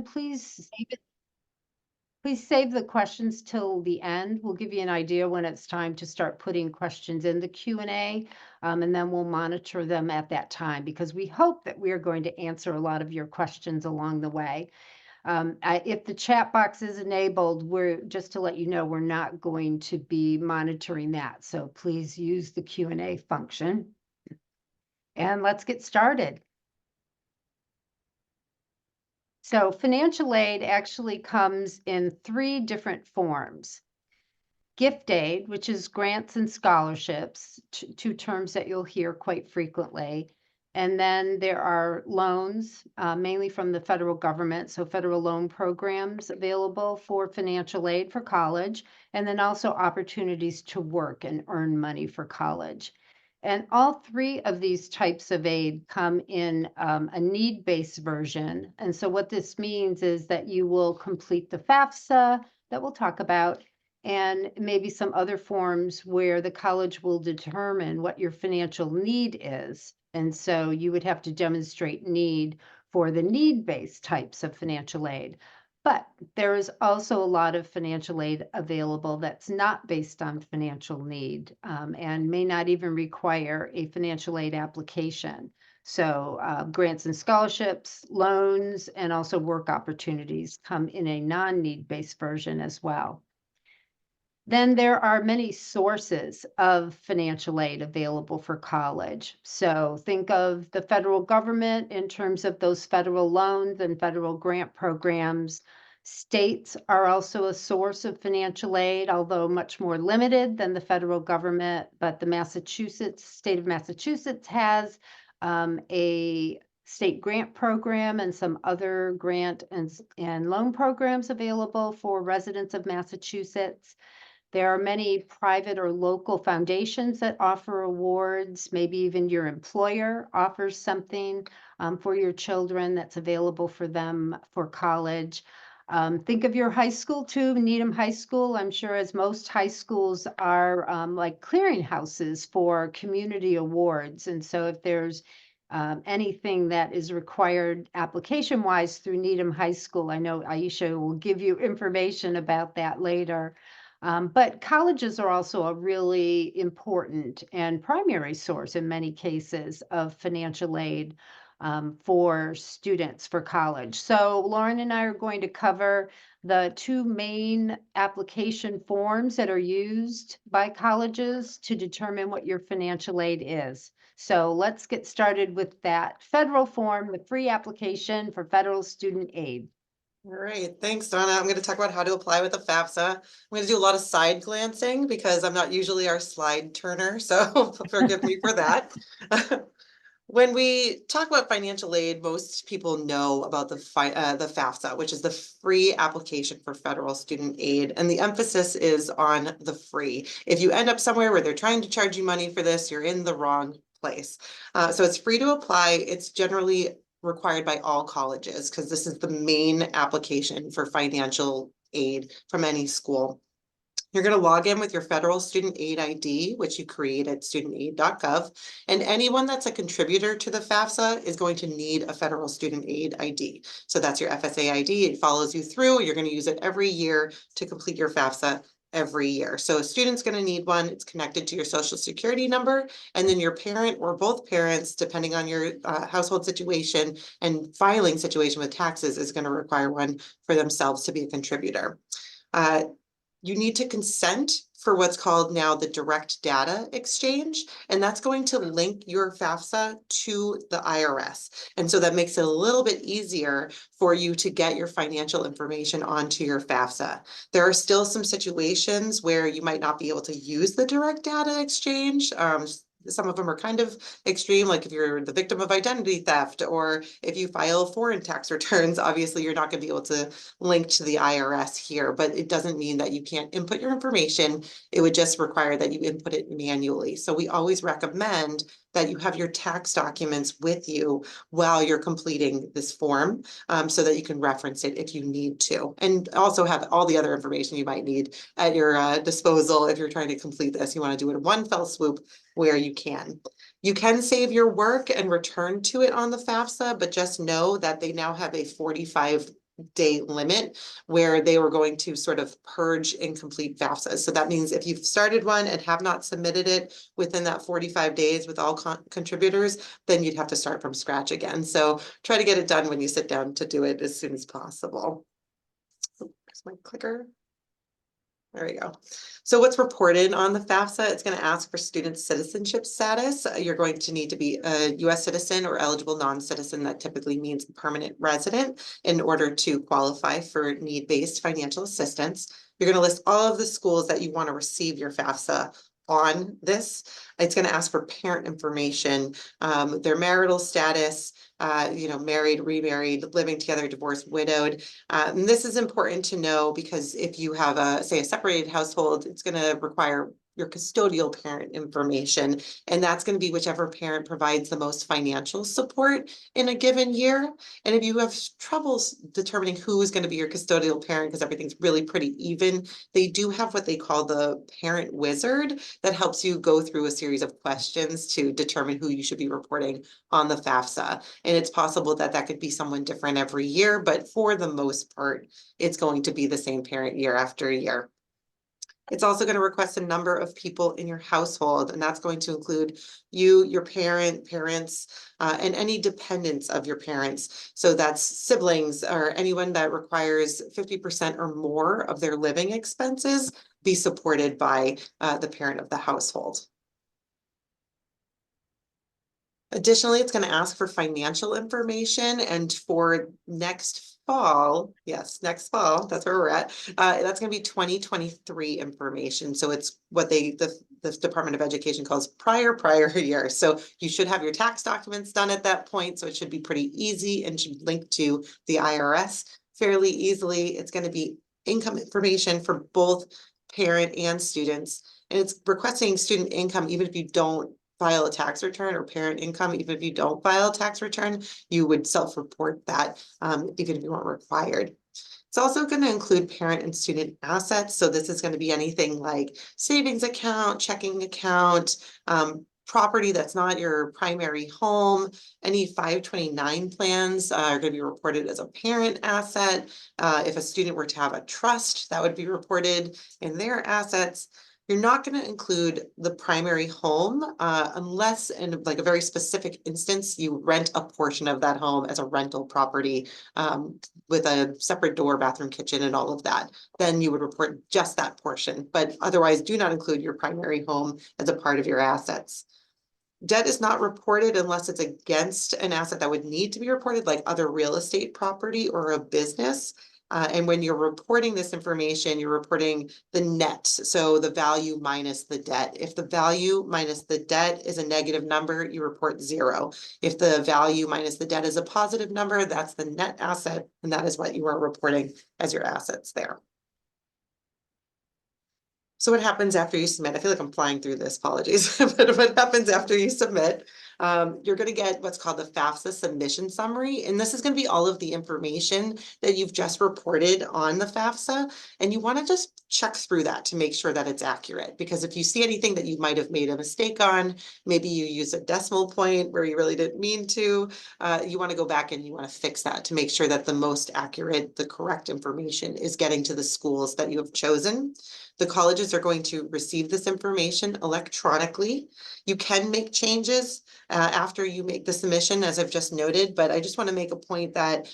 Please save the questions till the end. We'll give you an idea when it's time to start putting questions in the Q&A, and then we'll monitor them at that time because we hope that we are going to answer a lot of your questions along the way. If the chat box is enabled, just to let you know, we're not going to be monitoring that. So please use the Q&A function. And let's get started. So financial aid actually comes in 3 different forms. Gift aid, which is grants and scholarships, two terms that you'll hear quite frequently. And then there are loans, mainly from the federal government, so federal loan programs available for financial aid for college, and then also opportunities to work and earn money for college. And all 3 of these types of aid come in a need-based version. And so what this means is that you will complete the FAFSA that we'll talk about, and maybe some other forms where the college will determine what your financial need is. And so you would have to demonstrate need for the need-based types of financial aid. But there is also a lot of financial aid available that's not based on financial need, and may not even require a financial aid application. So grants and scholarships, loans, and also work opportunities come in a non-need-based version as well. Then there are many sources of financial aid available for college. So think of the federal government in terms of those federal loans and federal grant programs. States are also a source of financial aid, although much more limited than the federal government. But the state of Massachusetts has a state grant program and some other grant and loan programs available for residents of Massachusetts. There are many private or local foundations that offer awards. Maybe even your employer offers something for your children that's available for them for college. Think of your high school too, Needham High School. I'm sure as most high schools are like clearinghouses for community awards. And so if there's anything that is required application-wise through Needham High School, I know Aisha will give you information about that later. But colleges are also a really important and primary source in many cases of financial aid for students for college. So Lauren and I are going to cover the 2 main application forms that are used by colleges to determine what your financial aid is. So let's get started with that federal form, the free application for federal student aid. All right, thanks, Donna. I'm going to talk about how to apply with the FAFSA. I'm going to do a lot of side glancing because I'm not usually our slide turner, so forgive me for that. When we talk about financial aid, most people know about the FAFSA, which is the free application for federal student aid. And the emphasis is on the free. If you end up somewhere where they're trying to charge you money for this, you're in the wrong place. So it's free to apply. It's generally required by all colleges because this is the main application for financial aid from any school. You're going to log in with your federal student aid ID, which you create at studentaid.gov. And anyone that's a contributor to the FAFSA is going to need a federal student aid ID. So that's your FSA ID. It follows you through. You're going to use it every year to complete your FAFSA every year. So a student's going to need one. It's connected to your social security number, and then your parent or both parents, depending on your household situation and filing situation with taxes, is going to require one for themselves to be a contributor. You need to consent for what's called now the direct data exchange, and that's going to link your FAFSA to the IRS. And so that makes it a little bit easier for you to get your financial information onto your FAFSA. There are still some situations where you might not be able to use the direct data exchange. Some of them are kind of extreme, like if you're the victim of identity theft or if you file foreign tax returns, obviously you're not going to be able to link to the IRS here, but it doesn't mean that you can't input your information. It would just require that you input it manually. So we always recommend that you have your tax documents with you while you're completing this form, so that you can reference it if you need to, and also have all the other information you might need at your disposal if you're trying to complete this. You want to do it in one fell swoop where you can. You can save your work and return to it on the FAFSA, but just know that they now have a 45 day limit where they were going to sort of purge incomplete FAFSAs. So that means if you've started one and have not submitted it within that 45 days with all contributors, then you'd have to start from scratch again. So try to get it done when you sit down to do it as soon as possible. There's my clicker. There we go. So what's reported on the FAFSA? It's going to ask for student citizenship status. You're going to need to be a US citizen or eligible non-citizen. That typically means permanent resident in order to qualify for need-based financial assistance. You're going to list all of the schools that you want to receive your FAFSA on this. It's going to ask for parent information, their marital status, married, remarried, living together, divorced, widowed. And this is important to know because if you have say a separated household, it's going to require your custodial parent information, and that's going to be whichever parent provides the most financial support in a given year. And if you have troubles determining who is going to be your custodial parent because everything's really pretty even, they do have what they call the parent wizard that helps you go through a series of questions to determine who you should be reporting on the FAFSA. And it's possible that that could be someone different every year, but for the most part, it's going to be the same parent year after year. It's also going to request a number of people in your household, and that's going to include you, your parents, and any dependents of your parents. So that's siblings or anyone that requires 50% or more of their living expenses be supported by the parent of the household. Additionally, it's going to ask for financial information, and for next fall, yes, next fall, that's where we're at. That's going to be 2023 information. So it's what the Department of Education calls prior year. So you should have your tax documents done at that point. So it should be pretty easy and should link to the IRS fairly easily. It's going to be income information for both parent and students. And it's requesting student income even if you don't file a tax return, or parent income. Even if you don't file a tax return, you would self-report that even if you weren't required. It's also going to include parent and student assets. So this is going to be anything like savings account, checking account, property that's not your primary home. Any 529 plans are going to be reported as a parent asset. If a student were to have a trust, that would be reported in their assets. You're not going to include the primary home unless in like a very specific instance, you rent a portion of that home as a rental property with a separate door, bathroom, kitchen, and all of that. Then you would report just that portion, but otherwise do not include your primary home as a part of your assets. Debt is not reported unless it's against an asset that would need to be reported, like other real estate property or a business. And when you're reporting this information, you're reporting the net. So the value minus the debt. If the value minus the debt is a negative number, you report 0. If the value minus the debt is a positive number, that's the net asset. And that is what you are reporting as your assets there. So what happens after you submit? I feel like I'm flying through this, apologies. But what happens after you submit? You're going to get what's called the FAFSA submission summary. And this is going to be all of the information that you've just reported on the FAFSA. And you want to just check through that to make sure that it's accurate. Because if you see anything that you might have made a mistake on, maybe you use a decimal point where you really didn't mean to, you want to go back and you want to fix that to make sure that the most accurate, the correct information is getting to the schools that you have chosen. The colleges are going to receive this information electronically. You can make changes after you make the submission, as I've just noted, but I just want to make a point that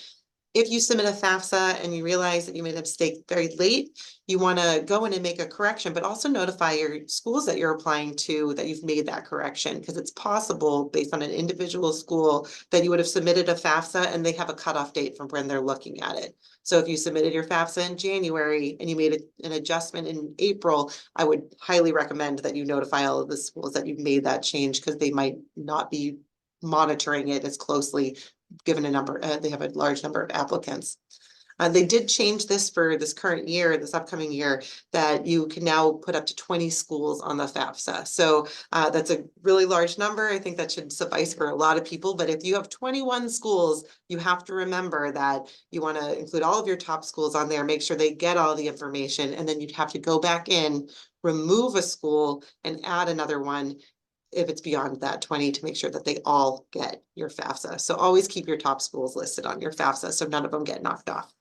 if you submit a FAFSA and you realize that you made a mistake very late, you want to go in and make a correction, but also notify your schools that you're applying to that you've made that correction, because it's possible based on an individual school that you would have submitted a FAFSA and they have a cutoff date from when they're looking at it. So if you submitted your FAFSA in January and you made an adjustment in April, I would highly recommend that you notify all of the schools that you've made that change, because they might not be monitoring it as closely given a number, they have a large number of applicants. They did change this for this current year, this upcoming year, that you can now put up to 20 schools on the FAFSA. So that's a really large number. I think that should suffice for a lot of people. But if you have 21 schools, you have to remember that you want to include all of your top schools on there, make sure they get all the information, and then you'd have to go back in, remove a school, and add another one if it's beyond that 20 to make sure that they all get your FAFSA. So always keep your top schools listed on your FAFSA so none of them get knocked off.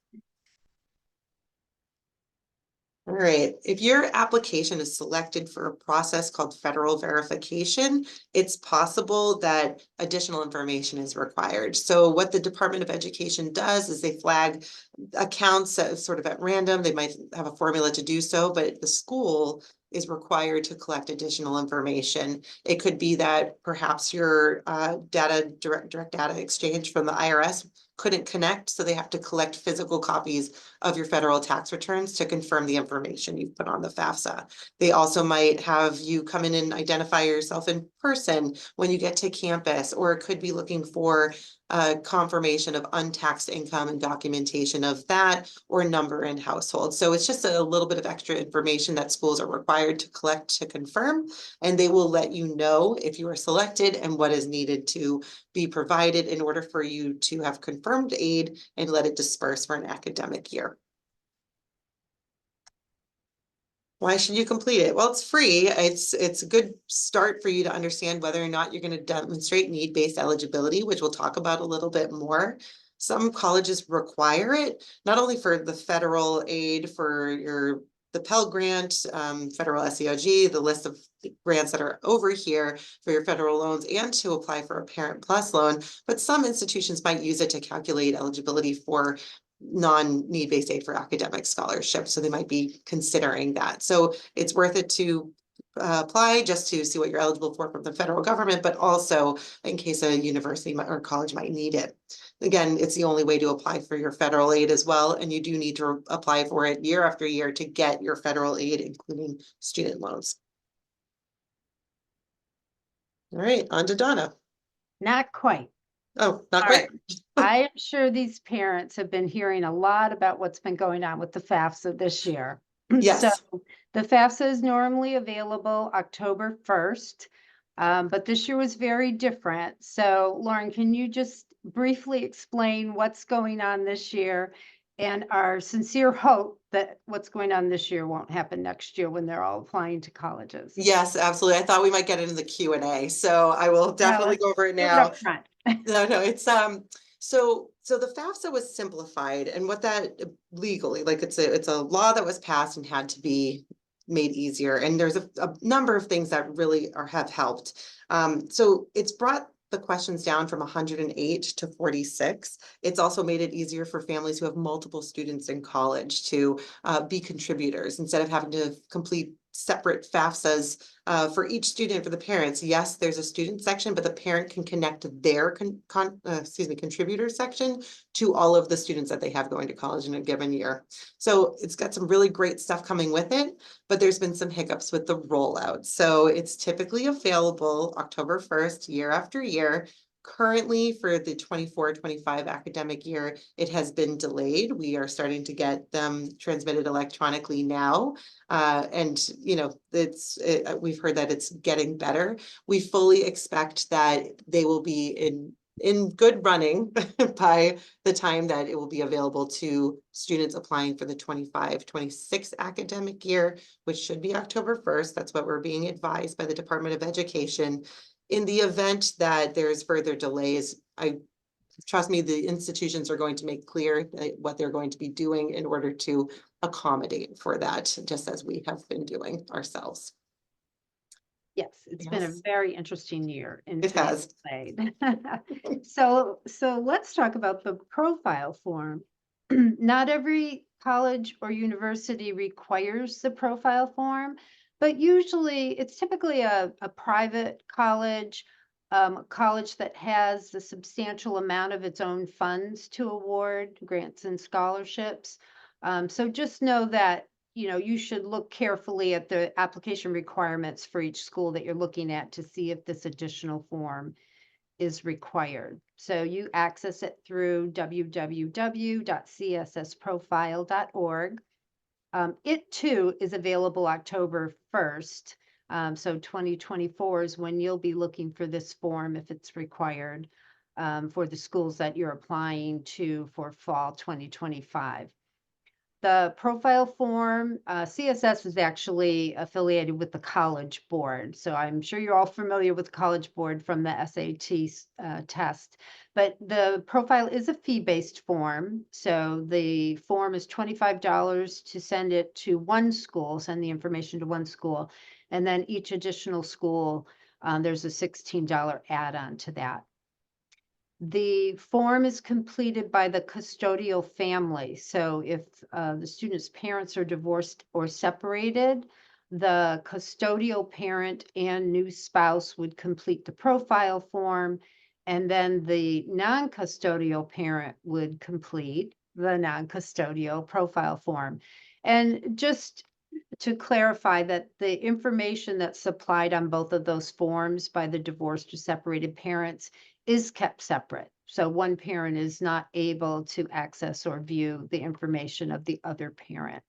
All right, if your application is selected for a process called federal verification, it's possible that additional information is required. So what the Department of Education does is they flag accounts sort of at random. They might have a formula to do so, but the school is required to collect additional information. It could be that perhaps your direct data exchange from the IRS couldn't connect, so they have to collect physical copies of your federal tax returns to confirm the information you've put on the FAFSA. They also might have you come in and identify yourself in person when you get to campus, or it could be looking for confirmation of untaxed income and documentation of that, or number in household. So it's just a little bit of extra information that schools are required to collect to confirm, and they will let you know if you are selected and what is needed to be provided in order for you to have confirmed aid and let it disperse for an academic year. Why should you complete it? Well, it's free. It's a good start for you to understand whether or not you're going to demonstrate need-based eligibility, which we'll talk about a little bit more. Some colleges require it, not only for the federal aid for the Pell Grant, federal SEOG, the list of grants that are over here for your federal loans, and to apply for a Parent Plus loan, but some institutions might use it to calculate eligibility for non-need-based aid for academic scholarships. So they might be considering that. So it's worth it to apply just to see what you're eligible for from the federal government, but also in case a university or college might need it. Again, it's the only way to apply for your federal aid as well. And you do need to apply for it year after year to get your federal aid, including student loans. All right, on to Donna. Not quite. Oh, not All quite. right. I am sure these parents have been hearing a lot about what's been going on with the FAFSA this year. So Yes. the FAFSA is normally available October 1st, but this year was very different. So Lauren, can you just briefly explain what's going on this year and our sincere hope that what's going on this year won't happen next year when they're all applying to colleges? Yes, absolutely. I thought we might get into the Q&A, so I will definitely go over it Do now. up front. No, it's so the FAFSA was simplified, and what that legally, like it's a law that was passed and had to be made easier. And there's a number of things that really have helped. So it's brought the questions down from 108 to 46. It's also made it easier for families who have multiple students in college to be contributors instead of having to complete separate FAFSAs for each student for the parents. Yes, there's a student section, but the parent can connect their contributor section to all of the students that they have going to college in a given year. So it's got some really great stuff coming with it, but there's been some hiccups with the rollout. So it's typically available October 1st, year after year. Currently, for the 24-25 academic year, it has been delayed. We are starting to get them transmitted electronically now. And you know, we've heard that it's getting better. We fully expect that they will be in good running by the time that it will be available to students applying for the 25-26 academic year, which should be October 1st. That's what we're being advised by the Department of Education. In the event that there's further delays, trust me, the institutions are going to make clear what they're going to be doing in order to accommodate for that, just as we have been doing ourselves. Yes, it's been a Yes. very interesting year in It has. financial aid. So let's talk about the profile form. Not every college or university requires the profile form, but usually it's typically a private college, a college that has a substantial amount of its own funds to award grants and scholarships. So just know that you should look carefully at the application requirements for each school that you're looking at to see if this additional form is required. So you access it through www.cssprofile.org. It too is available October 1st. So 2024 is when you'll be looking for this form if it's required for the schools that you're applying to for fall 2025. The profile form, CSS is actually affiliated with the College Board. So I'm sure you're all familiar with the College Board from the SAT test. But the profile is a fee-based form. So the form is $25 to send it to one school, send the information to one school. And then each additional school, there's a $16 add-on to that. The form is completed by the custodial family. So if the student's parents are divorced or separated, the custodial parent and new spouse would complete the profile form, and then the non-custodial parent would complete the non-custodial profile form. And just to clarify that the information that's supplied on both of those forms by the divorced or separated parents is kept separate. So one parent is not able to access or view the information of the other parent.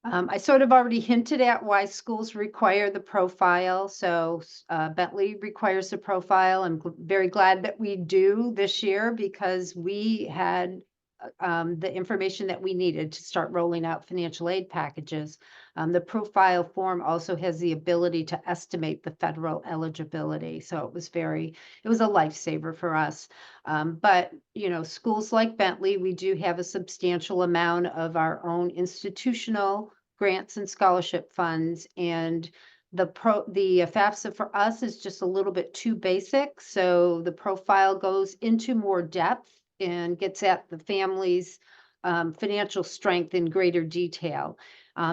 I sort of already hinted at why schools require the profile. So Bentley requires the profile. I'm very glad that we do this year because we had the information that we needed to start rolling out financial aid packages. The profile form also has the ability to estimate the federal eligibility. So it was a lifesaver for us. But, schools like Bentley, we do have a substantial amount of our own institutional grants and scholarship funds. And the FAFSA for us is just a little bit too basic. So the profile goes into more depth and gets at the family's financial strength in greater detail.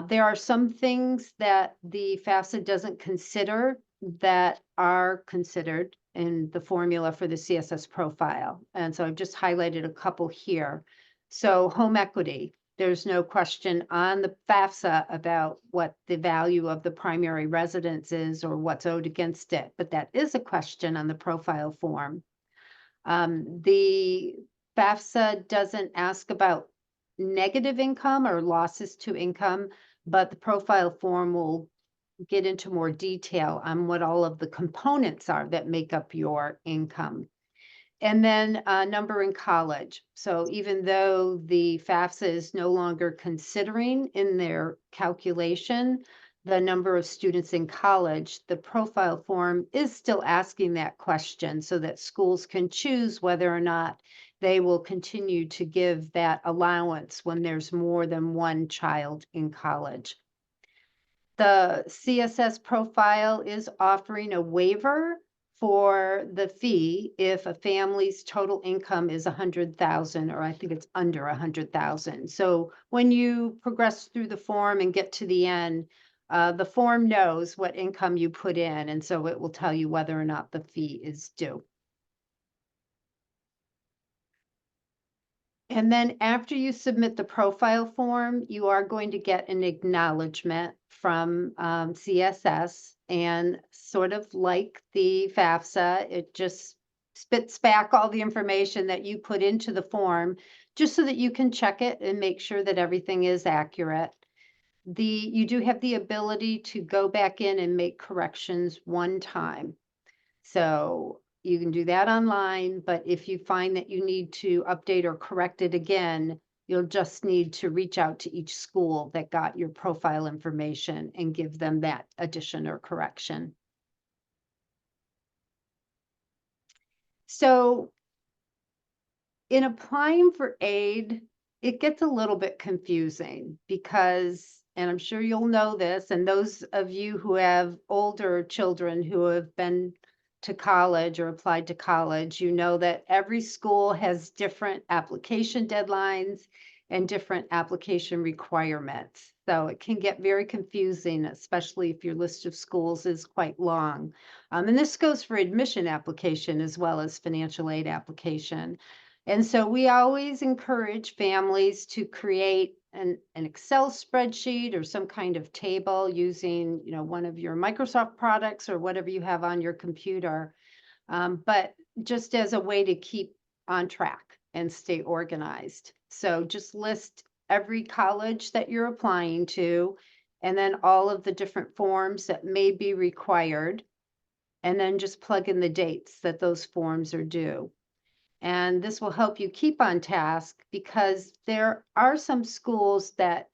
There are some things that the FAFSA doesn't consider that are considered in the formula for the CSS profile. And so I've just highlighted a couple here. So home equity, there's no question on the FAFSA about what the value of the primary residence is or what's owed against it, but that is a question on the profile form. The FAFSA doesn't ask about negative income or losses to income, but the profile form will get into more detail on what all of the components are that make up your income. And then number in college. So even though the FAFSA is no longer considering in their calculation the number of students in college, the profile form is still asking that question so that schools can choose whether or not they will continue to give that allowance when there's more than one child in college. The CSS profile is offering a waiver for the fee if a family's total income is 100,000, or I think it's under 100,000. So when you progress through the form and get to the end, the form knows what income you put in, and so it will tell you whether or not the fee is due. And then after you submit the profile form, you are going to get an acknowledgement from CSS, and sort of like the FAFSA, it just spits back all the information that you put into the form, just so that you can check it and make sure that everything is accurate. You do have the ability to go back in and make corrections one time. So you can do that online, but if you find that you need to update or correct it again, you'll just need to reach out to each school that got your profile information and give them that addition or correction. So in applying for aid, it gets a little bit confusing because, and I'm sure you'll know this, and those of you who have older children who have been to college or applied to college, you know that every school has different application deadlines and different application requirements. So it can get very confusing, especially if your list of schools is quite long. And this goes for admission application as well as financial aid application. And so we always encourage families to create an Excel spreadsheet or some kind of table using, one of your Microsoft products or whatever you have on your computer, but just as a way to keep on track and stay organized. So just list every college that you're applying to, and then all of the different forms that may be required, and then just plug in the dates that those forms are due. And this will help you keep on task because there are some schools that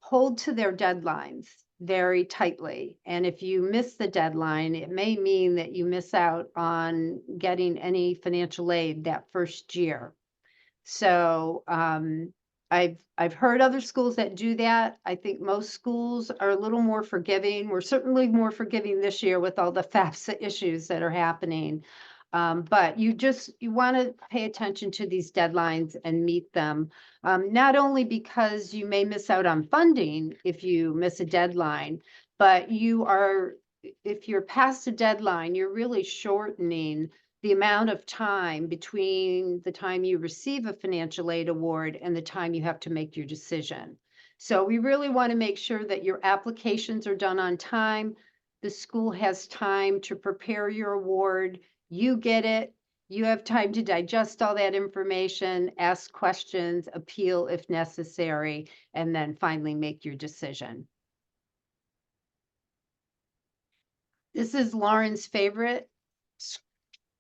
hold to their deadlines very tightly. And if you miss the deadline, it may mean that you miss out on getting any financial aid that first year. So I've heard other schools that do that. I think most schools are a little more forgiving. We're certainly more forgiving this year with all the FAFSA issues that are happening. But you want to pay attention to these deadlines and meet them. Not only because you may miss out on funding if you miss a deadline, but if you're past a deadline, you're really shortening the amount of time between the time you receive a financial aid award and the time you have to make your decision. So we really want to make sure that your applications are done on time. The school has time to prepare your award. You get it. You have time to digest all that information, ask questions, appeal if necessary, and then finally make your decision. This is Lauren's favorite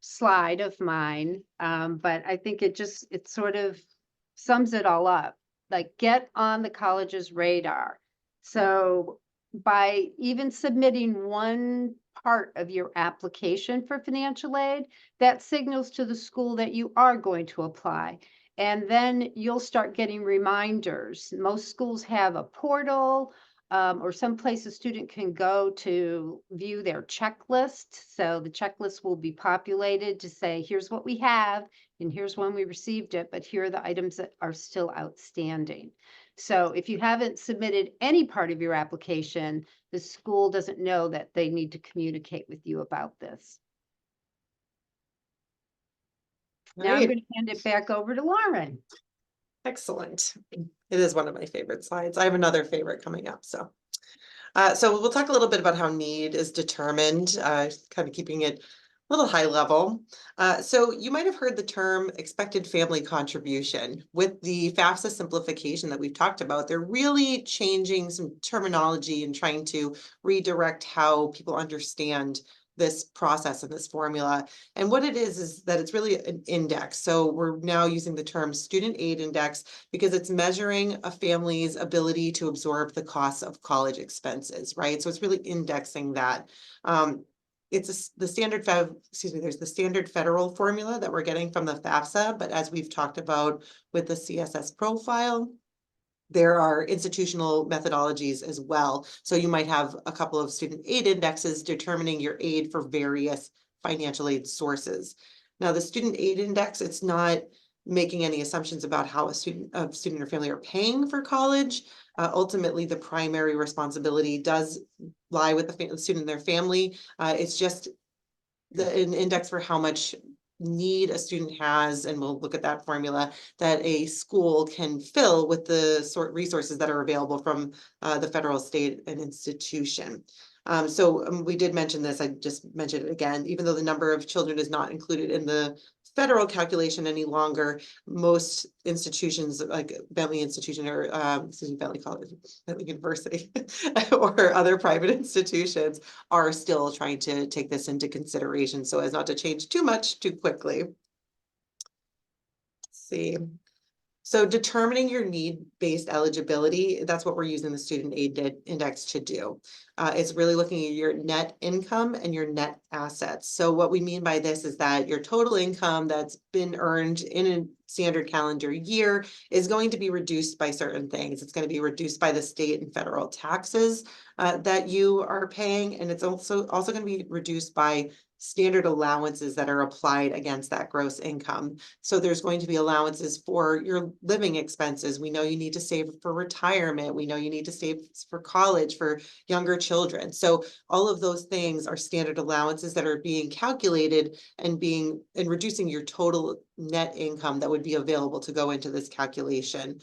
slide of mine, but I think it sort of sums it all up. Like, get on the college's radar. So by even submitting one part of your application for financial aid, that signals to the school that you are going to apply. And then you'll start getting reminders. Most schools have a portal, or someplace a student can go to view their checklist. So the checklist will be populated to say, here's what we have, and here's when we received it, but here are the items that are still outstanding. So if you haven't submitted any part of your application, the school doesn't know that they need to communicate with you about this. Now I'm Right. going to hand it back over to Lauren. Excellent. It is one of my favorite slides. I have another favorite coming up. So we'll talk a little bit about how need is determined, kind of keeping it a little high level. So you might have heard the term expected family contribution. With the FAFSA simplification that we've talked about, they're really changing some terminology and trying to redirect how people understand this process and this formula. And what it is that it's really an index. So we're now using the term student aid index because it's measuring a family's ability to absorb the costs of college expenses, right? So it's really indexing that. There's the standard federal formula that we're getting from the FAFSA, but as we've talked about with the CSS profile, there are institutional methodologies as well. So you might have a couple of student aid indexes determining your aid for various financial aid sources. Now, the student aid index, it's not making any assumptions about how a student or family are paying for college. Ultimately, the primary responsibility does lie with the student and their family. It's just an index for how much need a student has, and we'll look at that formula that a school can fill with the resources that are available from the federal, state, and institution. We did mention this, I just mentioned it again, even though the number of children is not included in the federal calculation any longer, most institutions like Bentley Institution or Bentley College, Bentley University or other private institutions are still trying to take this into consideration so as not to change too much too quickly. Let's see. So determining your need-based eligibility, that's what we're using the student aid index to do. It's really looking at your net income and your net assets. So what we mean by this is that your total income that's been earned in a standard calendar year is going to be reduced by certain things. It's going to be reduced by the state and federal taxes that you are paying, and it's also going to be reduced by standard allowances that are applied against that gross income. So there's going to be allowances for your living expenses. We know you need to save for retirement. We know you need to save for college for younger children. So all of those things are standard allowances that are being calculated and reducing your total net income that would be available to go into this calculation.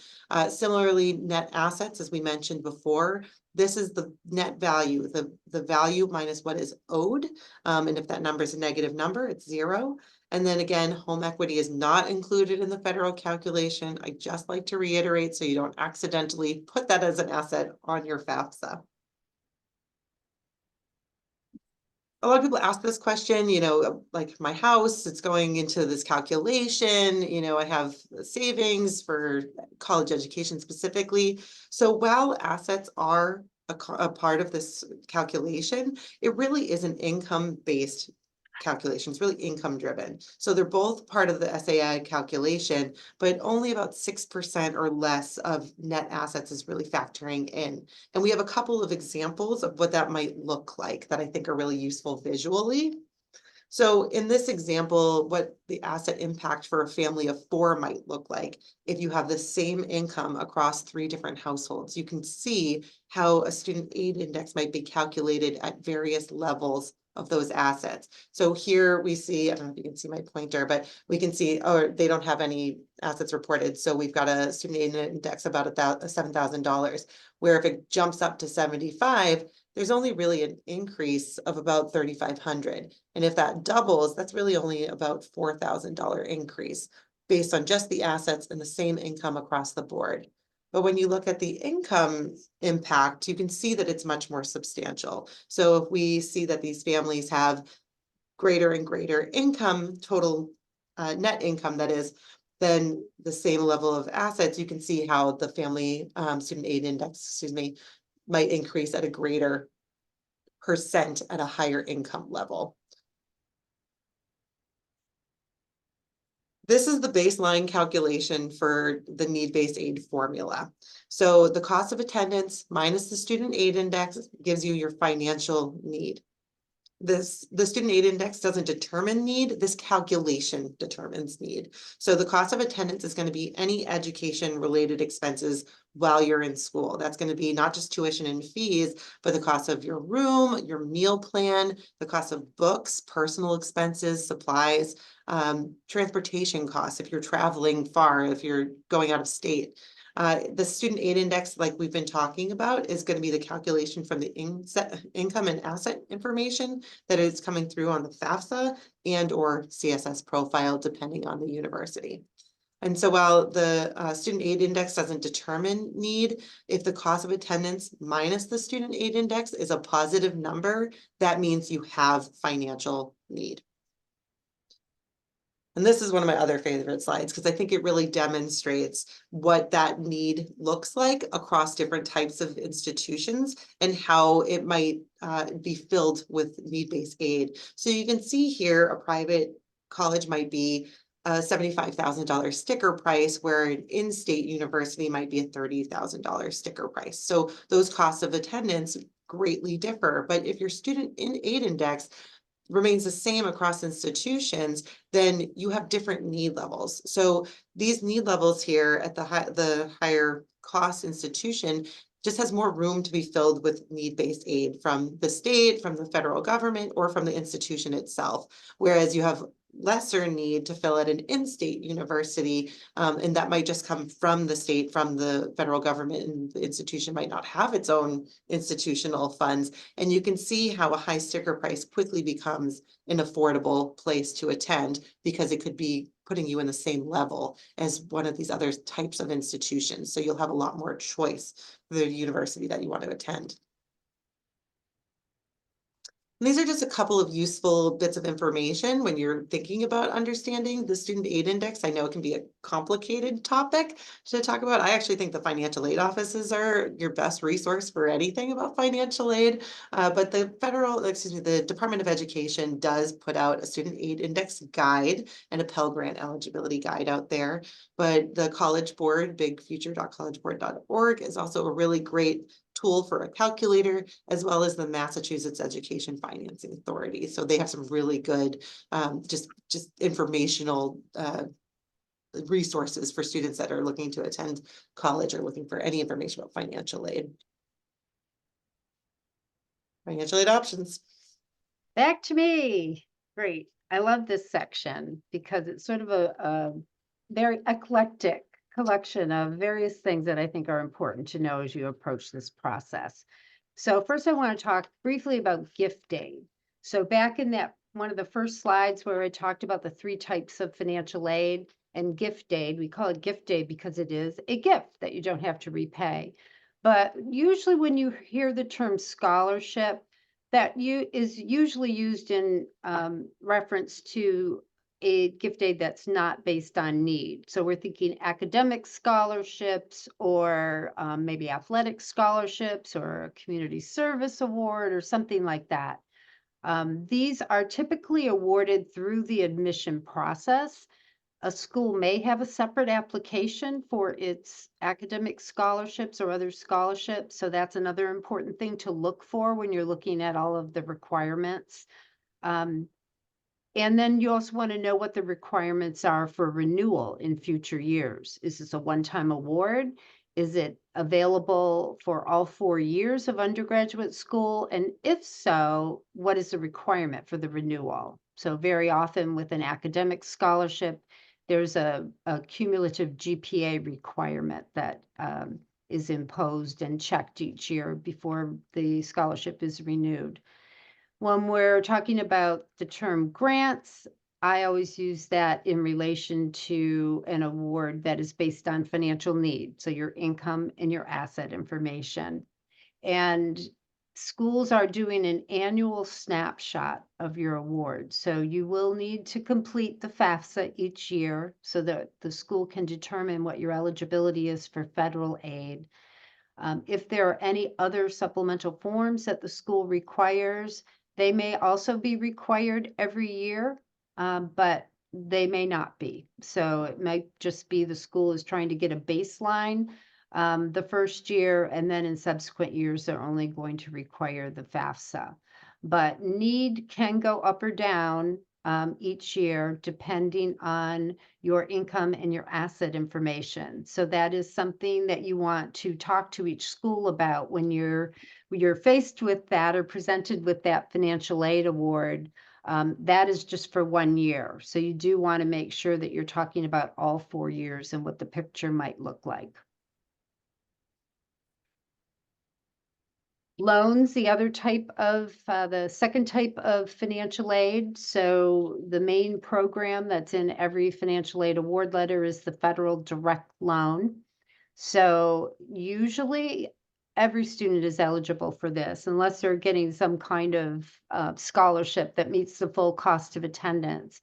Similarly, net assets, as we mentioned before, this is the net value, the value minus what is owed. And if that number is a negative number, it's zero. And then again, home equity is not included in the federal calculation. I just like to reiterate so you don't accidentally put that as an asset on your FAFSA. a lot of people ask this question, like my house, it's going into this calculation, I have savings for college education specifically. So while assets are a part of this calculation, it really is an income-based calculation. It's really income driven. So they're both part of the SAI calculation, but only about 6% or less of net assets is really factoring in. And we have a couple of examples of what that might look like that I think are really useful visually. So in this example, what the asset impact for a family of four might look like if you have the same income across three different households. You can see how a student aid index might be calculated at various levels of those assets. So here we see, I don't know if you can see my pointer, but we can see, oh, they don't have any assets reported. So we've got a student aid index about $7,000, where if it jumps up to 75, there's only really an increase of about 3,500. And if that doubles, that's really only about $4,000 increase based on just the assets and the same income across the board. But when you look at the income impact, you can see that it's much more substantial. So if we see that these families have greater and greater income, total net income, that is, then the same level of assets, you can see how the family student aid index, might increase at a greater percent at a higher income level. This is the baseline calculation for the need-based aid formula. So the cost of attendance minus the student aid index gives you your financial need. The student aid index doesn't determine need, this calculation determines need. So the cost of attendance is going to be any education related expenses while you're in school. That's going to be not just tuition and fees, but the cost of your room, your meal plan, the cost of books, personal expenses, supplies, transportation costs if you're traveling far, if you're going out of state. The student aid index, like we've been talking about, is going to be the calculation from the income and asset information that is coming through on the FAFSA and or CSS profile, depending on the university. And so while the student aid index doesn't determine need, if the cost of attendance minus the student aid index is a positive number, that means you have financial need. And this is one of my other favorite slides because I think it really demonstrates what that need looks like across different types of institutions and how it might be filled with need-based aid. So you can see here a private college might be a $75,000 sticker price, where an in-state university might be a $30,000 sticker price. So those costs of attendance greatly differ. But if your student aid index remains the same across institutions, then you have different need levels. So these need levels here at the higher cost institution just has more room to be filled with need-based aid from the state, from the federal government, or from the institution itself. Whereas you have lesser need to fill at an in-state university, and that might just come from the state, from the federal government, and the institution might not have its own institutional funds. And you can see how a high sticker price quickly becomes an affordable place to attend because it could be putting you in the same level as one of these other types of institutions. So you'll have a lot more choice for the university that you want to attend. And these are just a couple of useful bits of information when you're thinking about understanding the student aid index. I know it can be a complicated topic to talk about. I actually think the financial aid offices are your best resource for anything about financial aid. But the the Department of Education does put out a student aid index guide and a Pell Grant eligibility guide out there. But the College Board, bigfuture.collegeboard.org, is also a really great tool for a calculator, as well as the Massachusetts Education Financing Authority. So they have some really good just informational resources for students that are looking to attend college or looking for any information about financial aid. Financial aid options. Back to me. Great. I love this section because it's sort of a very eclectic collection of various things that I think are important to know as you approach this process. So first I want to talk briefly about gift aid. So back in that one of the first slides where I talked about the three types of financial aid and gift aid, we call it gift aid because it is a gift that you don't have to repay. But usually when you hear the term scholarship, That is usually used in reference to a gift aid that's not based on need. So we're thinking academic scholarships or maybe athletic scholarships or a community service award or something like that. These are typically awarded through the admission process. A school may have a separate application for its academic scholarships or other scholarships. So that's another important thing to look for when you're looking at all of the requirements. Um, and then you also want to know what the requirements are for renewal in future years. Is this a one-time award? Is it available for all 4 years of undergraduate school? And if so, what is the requirement for the renewal? So very often with an academic scholarship, there's a cumulative GPA requirement that is imposed and checked each year before the scholarship is renewed. When we're talking about the term grants, I always use that in relation to an award that is based on financial need, so your income and your asset information. And schools are doing an annual snapshot of your award. So you will need to complete the FAFSA each year so that the school can determine what your eligibility is for federal aid. If there are any other supplemental forms that the school requires, they may also be required every year, but they may not be. So it might just be the school is trying to get a baseline the first year, and then in subsequent years, they're only going to require the FAFSA. But need can go up or down each year depending on your income and your asset information. So that is something that you want to talk to each school about when you're faced with that or presented with that financial aid award. That is just for 1 year. So you do want to make sure that you're talking about all 4 years and what the picture might look like. Loans, the other type of, the second type of financial aid. So the main program that's in every financial aid award letter is the federal direct loan. So usually every student is eligible for this unless they're getting some kind of scholarship that meets the full cost of attendance.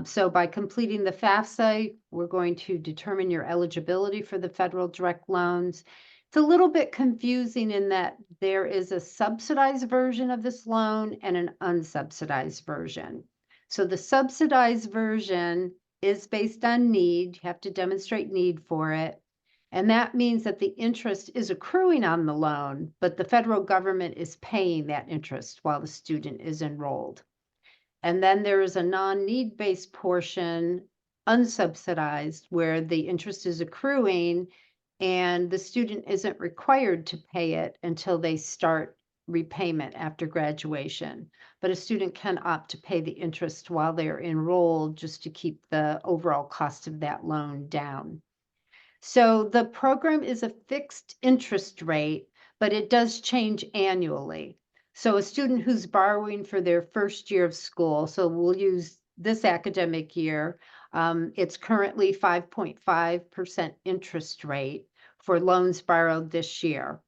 So by completing the FAFSA, we're going to determine your eligibility for the federal direct loans. It's a little bit confusing in that there is a subsidized version of this loan and an unsubsidized version. So the subsidized version is based on need. You have to demonstrate need for it. And that means that the interest is accruing on the loan, but the federal government is paying that interest while the student is enrolled. And then there is a non-need based portion, unsubsidized, where the interest is accruing and the student isn't required to pay it until they start repayment after graduation. But a student can opt to pay the interest while they're enrolled just to keep the overall cost of that loan down. So the program is a fixed interest rate, but it does change annually. So a student who's borrowing for their first year of school, so we'll use this academic year, it's currently 5.5% interest rate for loans borrowed this year.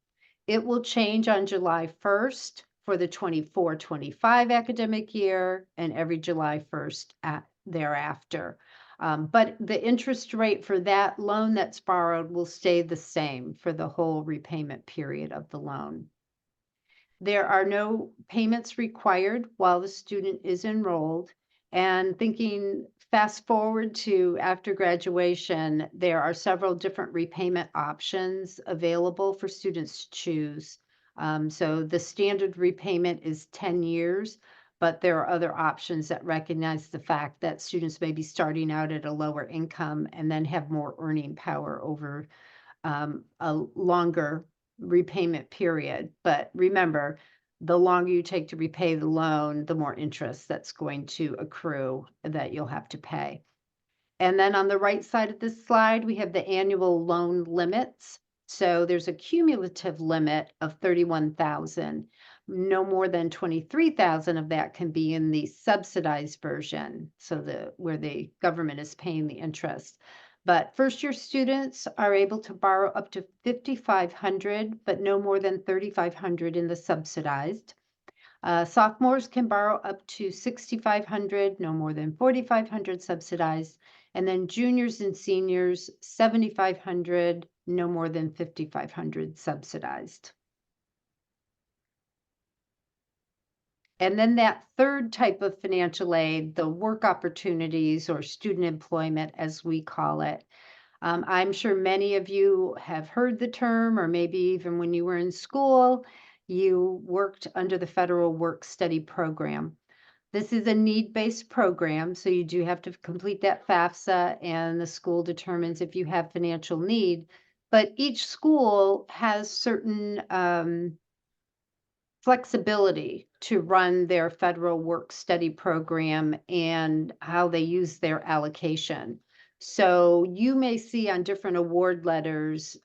It will change on July 1st for the 24-25 academic year and every July 1st thereafter. But the interest rate for that loan that's borrowed will stay the same for the whole repayment period of the loan. There are no payments required while the student is enrolled. And thinking fast forward to after graduation, there are several different repayment options available for students to choose. So the standard repayment is 10 years, but there are other options that recognize the fact that students may be starting out at a lower income and then have more earning power over a longer repayment period. But remember, the longer you take to repay the loan, the more interest that's going to accrue that you'll have to pay. And then on the right side of this slide, we have the annual loan limits. So there's a cumulative limit of 31,000. No more than 23,000 of that can be in the subsidized version, so where the government is paying the interest. But first year students are able to borrow up to 5,500, but no more than 3,500 in the subsidized. Sophomores can borrow up to 6,500, no more than 4,500 subsidized. And then juniors and seniors, 7,500, no more than 5,500 subsidized. And then that third type of financial aid, the work opportunities or student employment, as we call it. I'm sure many of you have heard the term, or maybe even when you were in school, you worked under the Federal Work Study Program. This is a need-based program, so you do have to complete that FAFSA, and the school determines if you have financial need. But each school has certain flexibility to run their federal work study program and how they use their allocation. So you may see on different award letters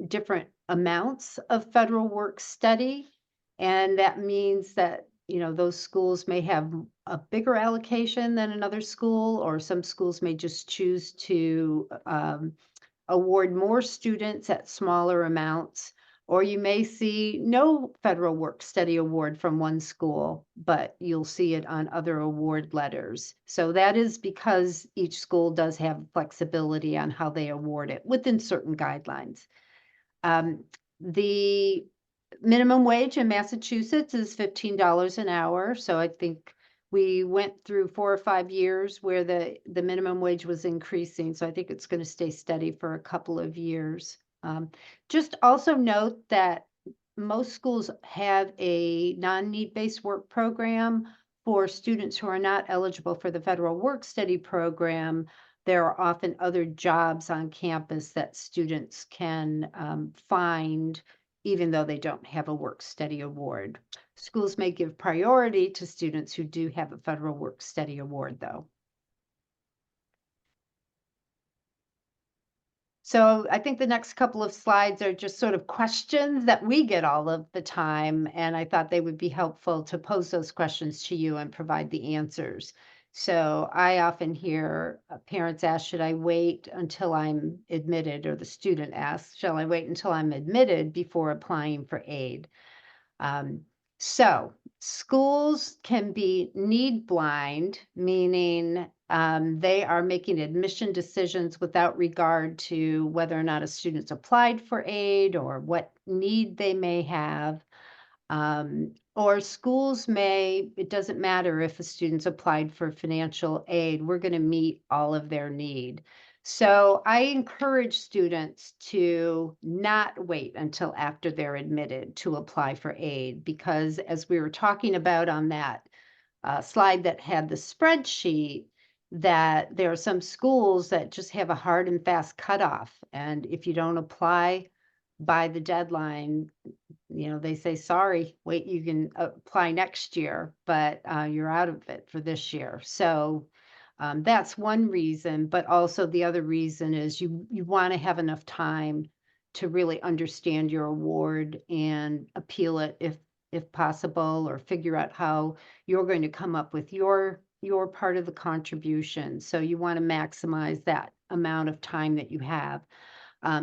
different amounts of federal work study, and that means that those schools may have a bigger allocation than another school, or some schools may just choose to award more students at smaller amounts, or you may see no federal work study award from one school, but you'll see it on other award letters. So that is because each school does have flexibility on how they award it within certain guidelines. The minimum wage in Massachusetts is $15 an hour. So I think we went through 4 or 5 years where the minimum wage was increasing. So I think it's going to stay steady for a couple of years. Just also note that most schools have a non-need based work program for students who are not eligible for the federal work study program. There are often other jobs on campus that students can find even though they don't have a work study award. Schools may give priority to students who do have a federal work study award, though. So I think the next couple of slides are just sort of questions that we get all of the time, and I thought they would be helpful to pose those questions to you and provide the answers. So I often hear parents ask, should I wait until I'm admitted? Or the student asks, shall I wait until I'm admitted before applying for aid? So schools can be need blind, meaning they are making admission decisions without regard to whether or not a student's applied for aid or what need they may have. Or schools may, it doesn't matter if a student's applied for financial aid, we're going to meet all of their need. So I encourage students to not wait until after they're admitted to apply for aid, because as we were talking about on that slide that had the spreadsheet, that there are some schools that just have a hard and fast cutoff. And if you don't apply by the deadline, they say, sorry, wait, you can apply next year, but you're out of it for this year. So that's one reason, but also the other reason is you want to have enough time to really understand your award and appeal it if possible, or figure out how you're going to come up with your part of the contribution. So you want to maximize that amount of time that you have.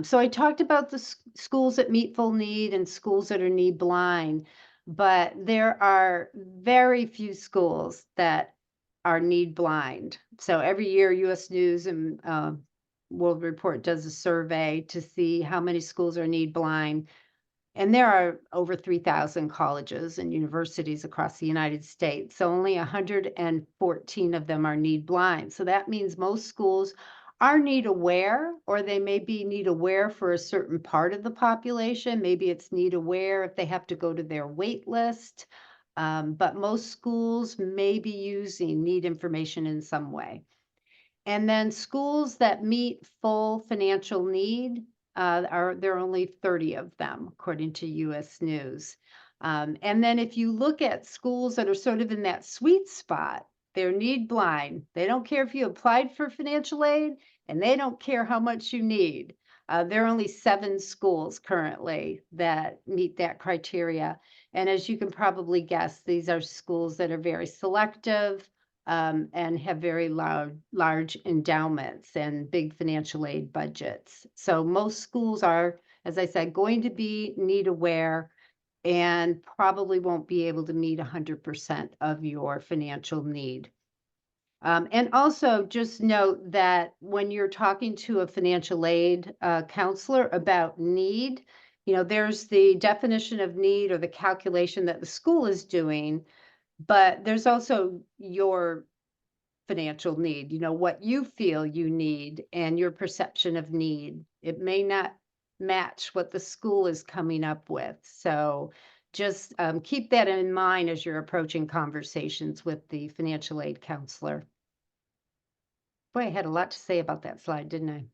So I talked about the schools that meet full need and schools that are need blind, but there are very few schools that are need blind. So every year, U.S. News and World Report does a survey to see how many schools are need blind. And there are over 3,000 colleges and universities across the United States. So only 114 of them are need blind. So that means most schools are need aware, or they may be need aware for a certain part of the population. Maybe it's need aware if they have to go to their wait list. But most schools may be using need information in some way. And then schools that meet full financial need, there are only 30 of them, according to US News. And then if you look at schools that are sort of in that sweet spot, they're need blind. They don't care if you applied for financial aid, and they don't care how much you need. There are only 7 schools currently that meet that criteria. And as you can probably guess, these are schools that are very selective, and have very large endowments and big financial aid budgets. So most schools are, as I said, going to be need aware. and probably won't be able to meet 100% of your financial need. And also just note that when you're talking to a financial aid counselor about need, there's the definition of need or the calculation that the school is doing, but there's also your financial need, what you feel you need and your perception of need. It may not match what the school is coming up with. So just keep that in mind as you're approaching conversations with the financial aid counselor. Boy, I had a lot to say about that slide, didn't I?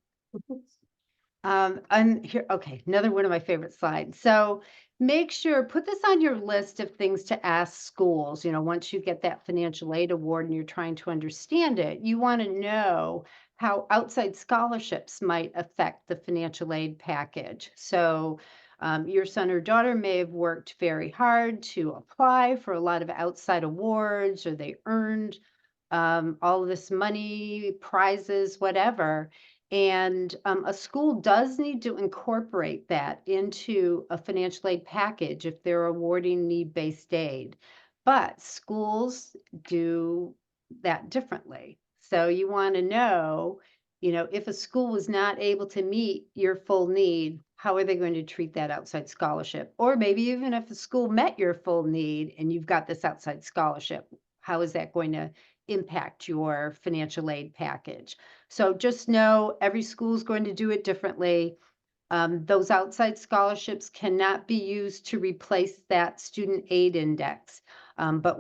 And here, okay, another one of my favorite slides. So make sure, put this on your list of things to ask schools. Once you get that financial aid award and you're trying to understand it, you want to know how outside scholarships might affect the financial aid package. So your son or daughter may have worked very hard to apply for a lot of outside awards, or they earned all of this money, prizes, whatever. And a school does need to incorporate that into a financial aid package if they're awarding need-based aid. But schools do that differently. So you want to know, if a school was not able to meet your full need, how are they going to treat that outside scholarship? Or maybe even if a school met your full need and you've got this outside scholarship, how is that going to impact your financial aid package? So just know every school is going to do it differently. Those outside scholarships cannot be used to replace that student aid index. But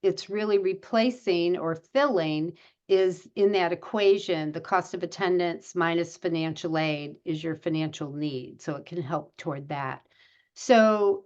it's really replacing or filling is in that equation, the cost of attendance minus financial aid is your financial need. So it can help toward that. So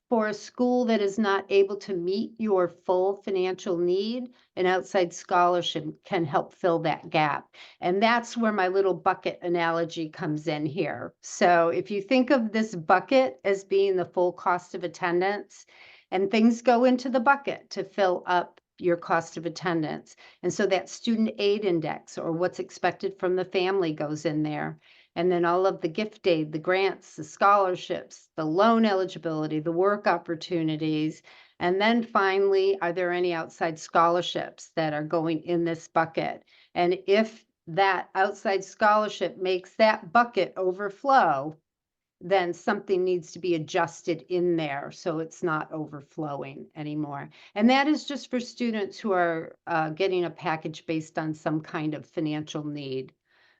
for a school that is not able to meet your full financial need, an outside scholarship can help fill that gap. And that's where my little bucket analogy comes in here. So if you think of this bucket as being the full cost of attendance, and things go into the bucket to fill up your cost of attendance. And so that student aid index or what's expected from the family goes in there. And then all of the gift aid, the grants, the scholarships, the loan eligibility, the work opportunities. And then finally, are there any outside scholarships that are going in this bucket? And if that outside scholarship makes that bucket overflow, then something needs to be adjusted in there so it's not overflowing anymore. And that is just for students who are getting a package based on some kind of financial need.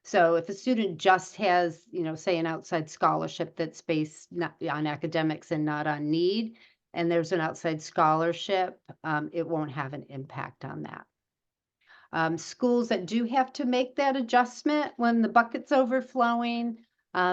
So if a student just has, say an outside scholarship that's based not on academics and not on need, and there's an outside scholarship, it won't have an impact on that. Schools that do have to make that adjustment when the bucket's overflowing,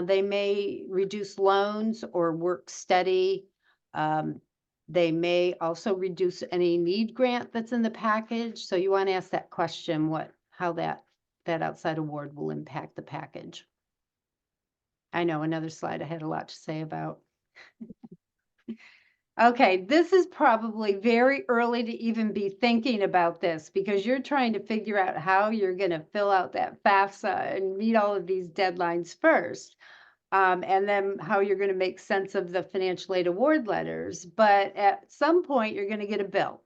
they may reduce loans or work study. They may also reduce any need grant that's in the package. So you want to ask that question, how that outside award will impact the package. I know, another slide I had a lot to say about. Okay, this is probably very early to even be thinking about this because you're trying to figure out how you're going to fill out that FAFSA and meet all of these deadlines first. And then how you're going to make sense of the financial aid award letters. But at some point, you're going to get a bill.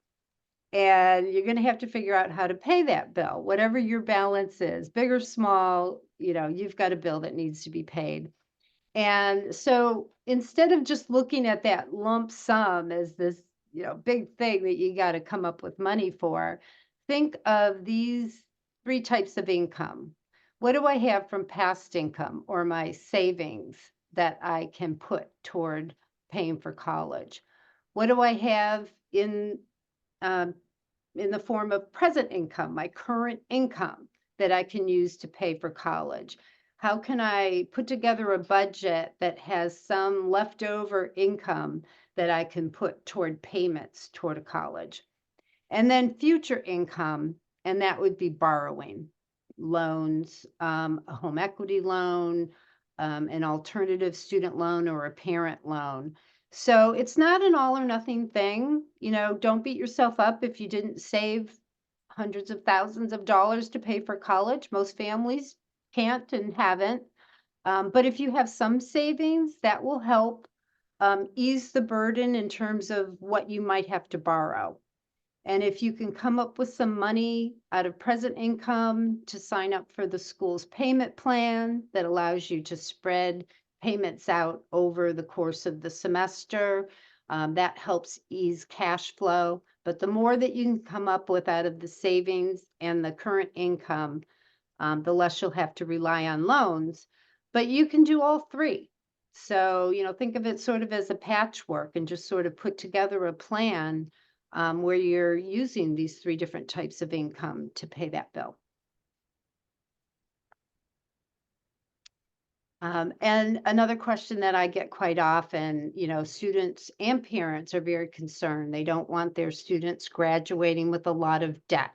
And you're going to have to figure out how to pay that bill, whatever your balance is, big or small, you've got a bill that needs to be paid. And so instead of just looking at that lump sum as this, big thing that you got to come up with money for, think of these three types of income. What do I have from past income or my savings that I can put toward paying for college? What do I have um, in the form of present income, my current income that I can use to pay for college? How can I put together a budget that has some leftover income that I can put toward payments toward a college? And then future income, and that would be borrowing, loans, a home equity loan, an alternative student loan, or a parent loan. So it's not an all or nothing thing. Don't beat yourself up if you didn't save hundreds of thousands of dollars to pay for college. Most families can't and haven't. But if you have some savings, that will help ease the burden in terms of what you might have to borrow. And if you can come up with some money out of present income to sign up for the school's payment plan that allows you to spread payments out over the course of the semester, that helps ease cash flow. But the more that you can come up with out of the savings and the current income, the less you'll have to rely on loans. But you can do all three. So, think of it sort of as a patchwork and just sort of put together a plan where you're using these three different types of income to pay that bill. And another question that I get quite often, students and parents are very concerned. They don't want their students graduating with a lot of debt.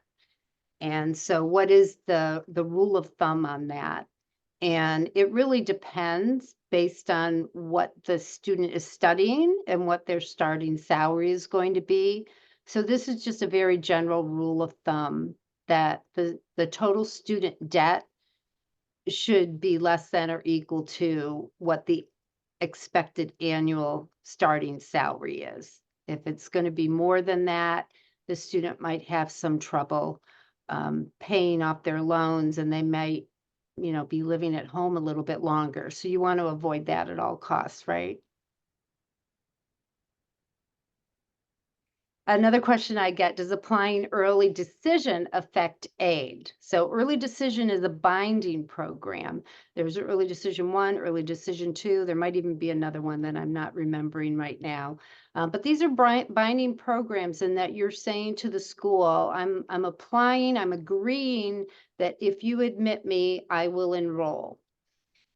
And so what is the rule of thumb on that? And it really depends based on what the student is studying and what their starting salary is going to be. So this is just a very general rule of thumb that the total student debt should be less than or equal to what the expected annual starting salary is. If it's going to be more than that, the student might have some trouble paying off their loans, and they might, be living at home a little bit longer. So you want to avoid that at all costs, right? Another question I get, does applying early decision affect aid? So early decision is a binding program. There's early decision 1, early decision 2. There might even be another one that I'm not remembering right now. But these are binding programs in that you're saying to the school, I'm applying, I'm agreeing that if you admit me, I will enroll.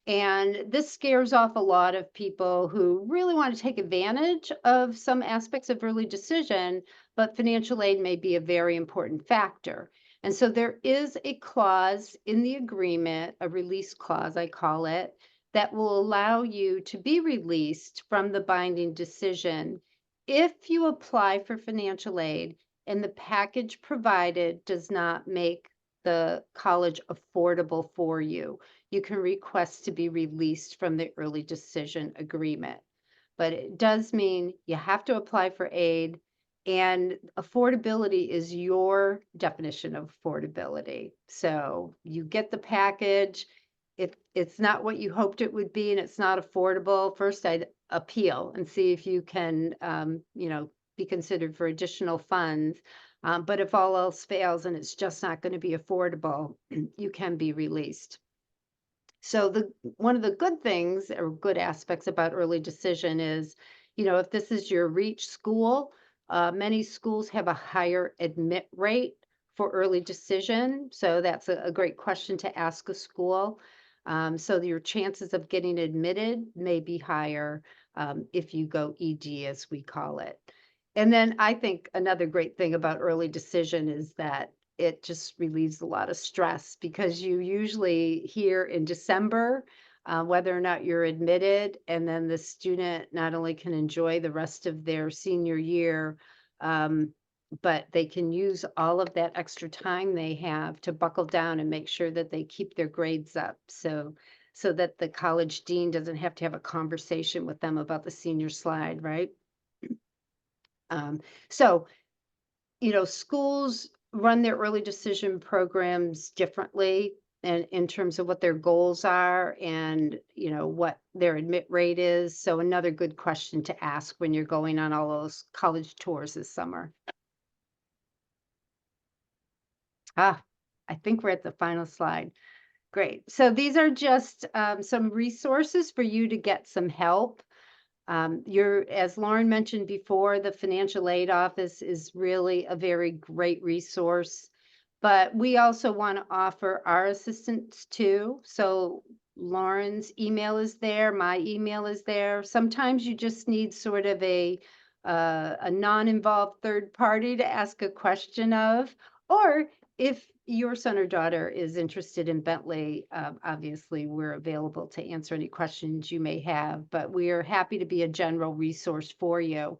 And this scares off a lot of people who really want to take advantage of some aspects of early decision, but financial aid may be a very important factor. And so there is a clause in the agreement, a release clause, I call it, that will allow you to be released from the binding decision if you apply for financial aid and the package provided does not make the college affordable for you. You can request to be released from the early decision agreement. But it does mean you have to apply for aid, and affordability is your definition of affordability. So you get the package. If it's not what you hoped it would be and it's not affordable, first I'd appeal and see if you can, be considered for additional funds. But if all else fails and it's just not going to be affordable, you can be released. So one of the good things or good aspects about early decision is, if this is your reach school, many schools have a higher admit rate for early decision. So that's a great question to ask a school. So your chances of getting admitted may be higher if you go ED, as we call it. And then I think another great thing about early decision is that it just relieves a lot of stress because you usually hear in December whether or not you're admitted, and then the student not only can enjoy the rest of their senior year, but they can use all of that extra time they have to buckle down and make sure that they keep their grades up. So that the college dean doesn't have to have a conversation with them about the senior slide, right? So, schools run their early decision programs differently and in terms of what their goals are and, what their admit rate is. So another good question to ask when you're going on all those college tours this summer. I think we're at the final slide. Great. So these are just some resources for you to get some help. As Lauren mentioned before, the financial aid office is really a very great resource, but we also want to offer our assistance too. So Lauren's email is there, my email is there. Sometimes you just need sort of a non-involved third party to ask a question of, or if your son or daughter is interested in Bentley, obviously we're available to answer any questions you may have, but we are happy to be a general resource for you.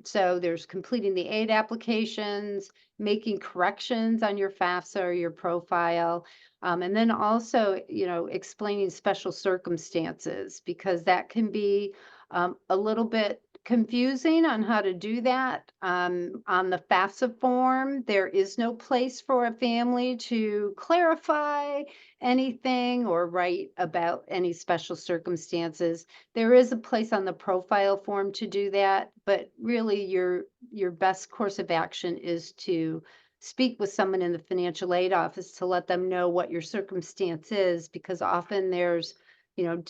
So there's completing the aid applications, making corrections on your FAFSA or your profile, and then also, explaining special circumstances because that can be A little bit confusing on how to do that. On the FAFSA form, there is no place for a family to clarify anything or write about any special circumstances. There is a place on the profile form to do that, but really your best course of action is to speak with someone in the financial aid office to let them know what your circumstance is, because often there's, you know,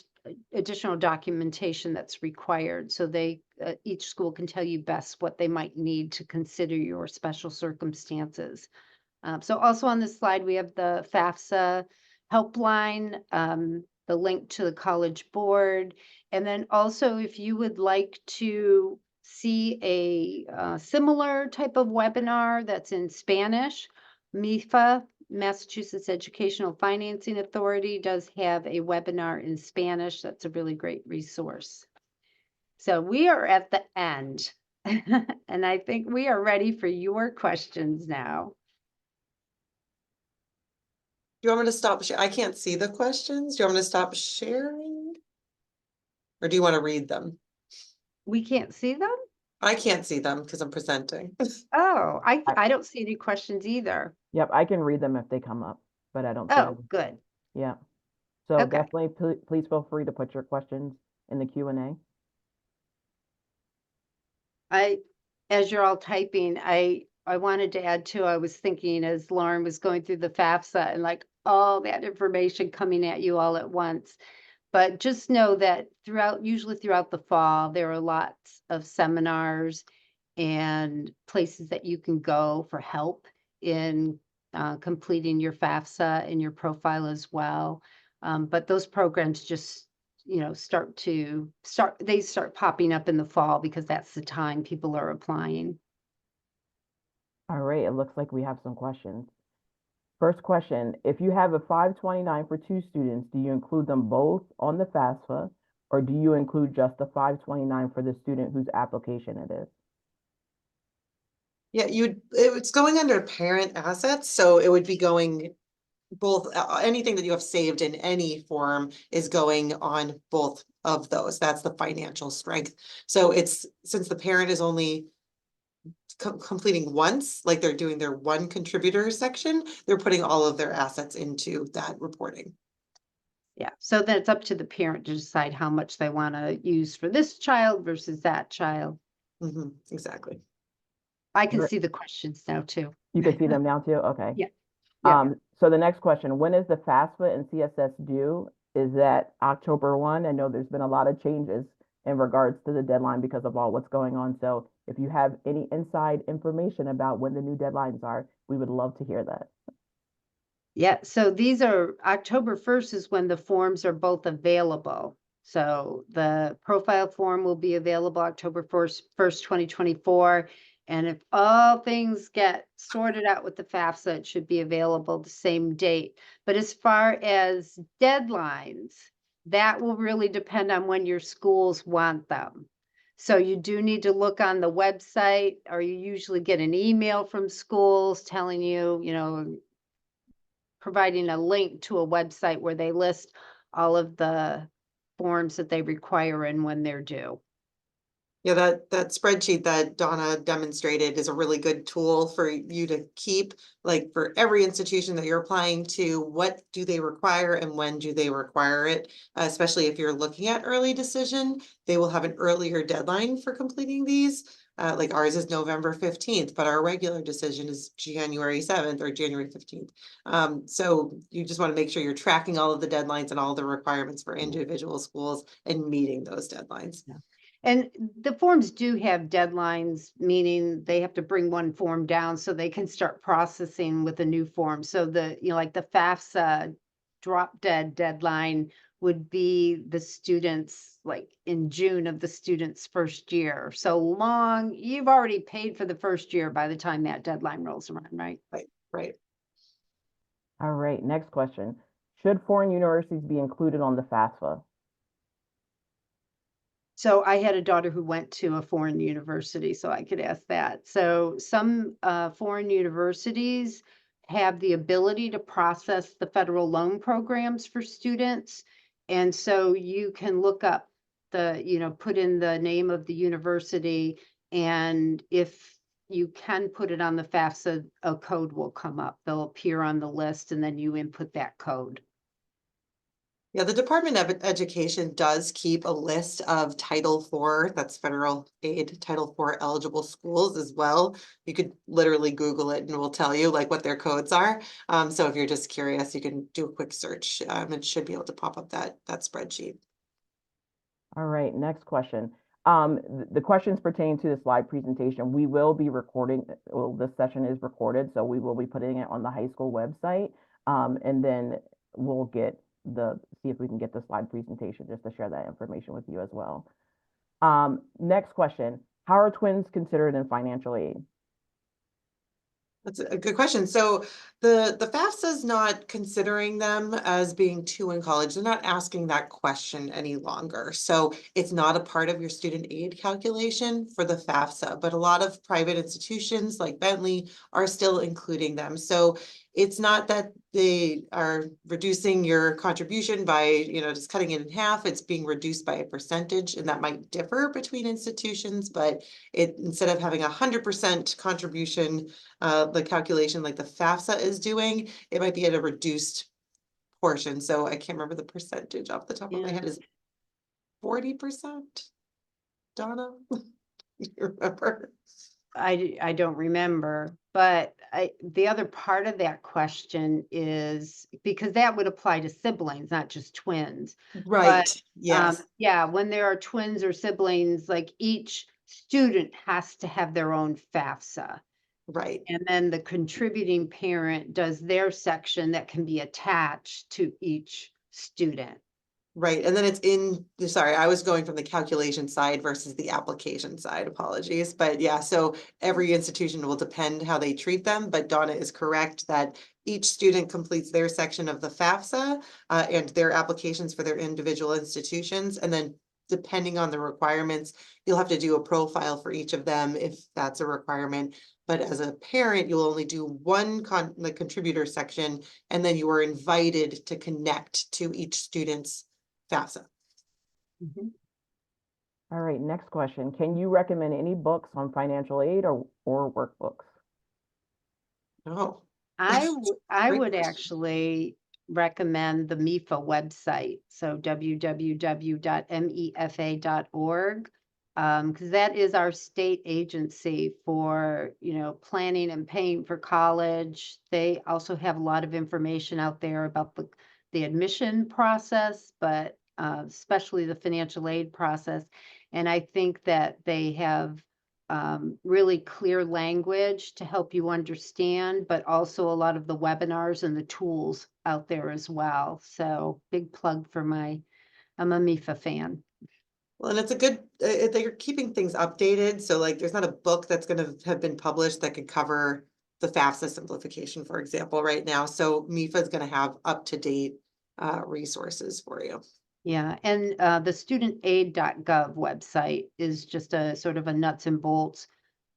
additional documentation that's required. So each school can tell you best what they might need to consider your special circumstances. So also on this slide, we have the FAFSA helpline, the link to the College Board. And then also, if you would like to see a similar type of webinar that's in Spanish, MIFA, Massachusetts Educational Financing Authority, does have a webinar in Spanish. That's a really great resource. So we are at the end, and I think we are ready for your questions now. Do you want me to stop? I can't see the questions. Do you want me to stop sharing? Or do you want to read them? We can't see them? I can't see them because I'm presenting. Oh, I don't see any questions either. Yep, I can read them if they come up, but I don't see Oh, them. good. Yeah. So Okay. definitely, please feel free to put your questions in the Q&A. As you're all typing, I wanted to add too, I was thinking as Lauren was going through the FAFSA and like all that information coming at you all at once. But just know that usually throughout the fall, there are lots of seminars and places that you can go for help in completing your FAFSA and your profile as well. But those programs just, start popping up in the fall because that's the time people are applying. All right, it looks like we have some questions. First question, if you have a 529 for two students, do you include them both on the FAFSA, or do you include just the 529 for the student whose application it is? Yeah, it's going under parent assets, so it would be going both, anything that you have saved in any form is going on both of those. That's the financial strength. So since the parent is only completing once, like they're doing their one contributor section, they're putting all of their assets into that reporting. Yeah, so then it's up to the parent to decide how much they want to use for this child versus that child. Exactly. I can see the questions now too. You can see them now too? Okay. Yeah. So the next question, when is the FAFSA and CSS due? Is that October 1? I know there's been a lot of changes in regards to the deadline because of all what's going on. So if you have any inside information about when the new deadlines are, we would love to hear that. Yeah, so these are October 1st is when the forms are both available. So the profile form will be available October 1st, 2024. And if all things get sorted out with the FAFSA, it should be available the same date. But as far as deadlines, that will really depend on when your schools want them. So you do need to look on the website, or you usually get an email from schools telling you, providing a link to a website where they list all of the forms that they require and when they're due. Yeah, that spreadsheet that Donna demonstrated is a really good tool for you to keep, like for every institution that you're applying to, what do they require and when do they require it? Especially if you're looking at early decision, they will have an earlier deadline for completing these. Like ours is November 15th, but our regular decision is January 7th or January 15th. So you just want to make sure you're tracking all of the deadlines and all the requirements for individual schools and meeting those deadlines. Yeah. And the forms do have deadlines, meaning they have to bring one form down so they can start processing with a new form. So like the FAFSA drop dead deadline would be the students like in June of the student's first year. So long, you've already paid for the first year by the time that deadline rolls around, right? Right. All right, next question. Should foreign universities be included on the FAFSA? So I had a daughter who went to a foreign university, so I could ask that. So some foreign universities have the ability to process the federal loan programs for students. And so you can look up put in the name of the university, and if you can put it on the FAFSA, a code will come up. They'll appear on the list, and then you input that code. Yeah, the Department of Education does keep a list of Title IV, that's federal aid, Title IV eligible schools as well. You could literally Google it and it will tell you like what their codes are. So if you're just curious, you can do a quick search. It should be able to pop up that spreadsheet. All right, next question. The questions pertain to the slide presentation. We will be recording, well, this session is recorded, so we will be putting it on the high school website. And then we'll see if we can get the slide presentation just to share that information with you as well. Next question, how are twins considered in financial aid? That's a good question. So the FAFSA is not considering them as being two in college. They're not asking that question any longer. So it's not a part of your student aid calculation for the FAFSA, but a lot of private institutions like Bentley are still including them. So it's not that they are reducing your contribution by, just cutting it in half. It's being reduced by a percentage, and that might differ between institutions, but instead of having 100% contribution, the calculation like the FAFSA is doing, it might be at a reduced portion. So I can't remember the percentage off the top of my head. Is 40%? Donna, you remember? I don't remember, but the other part of that question is because that would apply to siblings, not just twins. Right. Yes. Yeah, when there are twins or siblings, like each student has to have their own FAFSA. Right. And then the contributing parent does their section that can be attached to each student. Right. And then sorry, I was going from the calculation side versus the application side. Apologies. But yeah, so every institution will depend how they treat them. But Donna is correct that each student completes their section of the FAFSA and their applications for their individual institutions. And then depending on the requirements, you'll have to do a profile for each of them if that's a requirement. But as a parent, you'll only do one the contributor section, and then you are invited to connect to each student's FAFSA. All right, next question. Can you recommend any books on financial aid or workbooks? Oh, I Great would question. actually recommend the MEFA website, so www.mefa.org, because that is our state agency for, planning and paying for college. They also have a lot of information out there about the admission process, but especially the financial aid process. And I think that they have really clear language to help you understand, but also a lot of the webinars and the tools out there as well. So big plug for I'm a MEFA fan. Well, and it's a good, they're keeping things updated. So like, there's not a book that's going to have been published that could cover the FAFSA simplification, for example, right now. So MEFA is going to have up-to-date resources for you. Yeah, and the studentaid.gov website is just a sort of a nuts and bolts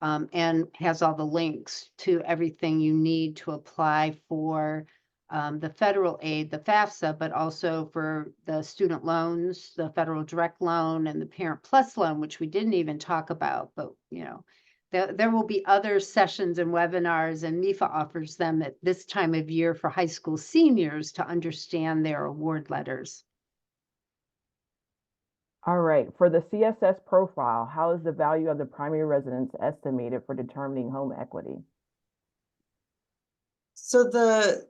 and has all the links to everything you need to apply for the federal aid, the FAFSA, but also for the student loans, the federal direct loan, and the Parent Plus loan, which we didn't even talk about. But, there will be other sessions and webinars, and MEFA offers them at this time of year for high school seniors to understand their award letters. All right, for the CSS profile, how is the value of the primary residence estimated for determining home equity? So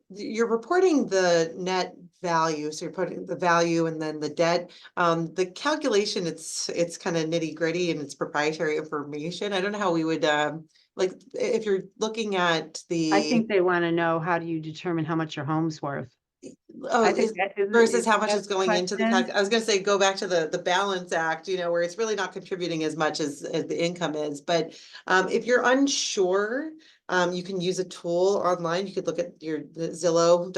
you're reporting the net value. So you're putting the value and then the debt. The calculation, it's kind of nitty gritty and it's proprietary information. I don't know how we would, like if you're looking at I think they want to know, how do you determine how much your home's worth? Oh, I think that versus how much that is going into the question? I was gonna say, go back to the Balance Act, where it's really not contributing as much as the income is. But if you're unsure, you can use a tool online. You could look at the Zillow.com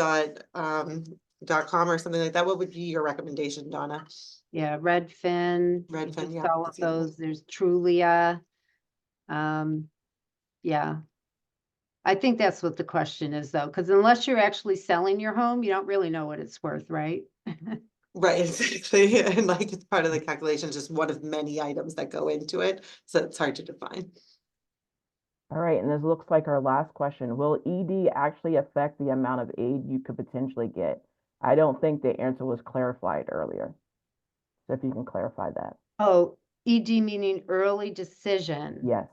or something like that. What would be your recommendation, Donna? Yeah, Redfin. Redfin, Just yeah, all of that's the other one. those. There's Trulia. Yeah. I think that's what the question is, though, because unless you're actually selling your home, you don't really know what it's worth, right? Right, exactly, and like it's part of the calculation, just one of many items that go into it, so it's hard to define. All right, and this looks like our last question. Will ED actually affect the amount of aid you could potentially get? I don't think the answer was clarified earlier. So if you can clarify that. Oh, ED meaning early decision. Yes.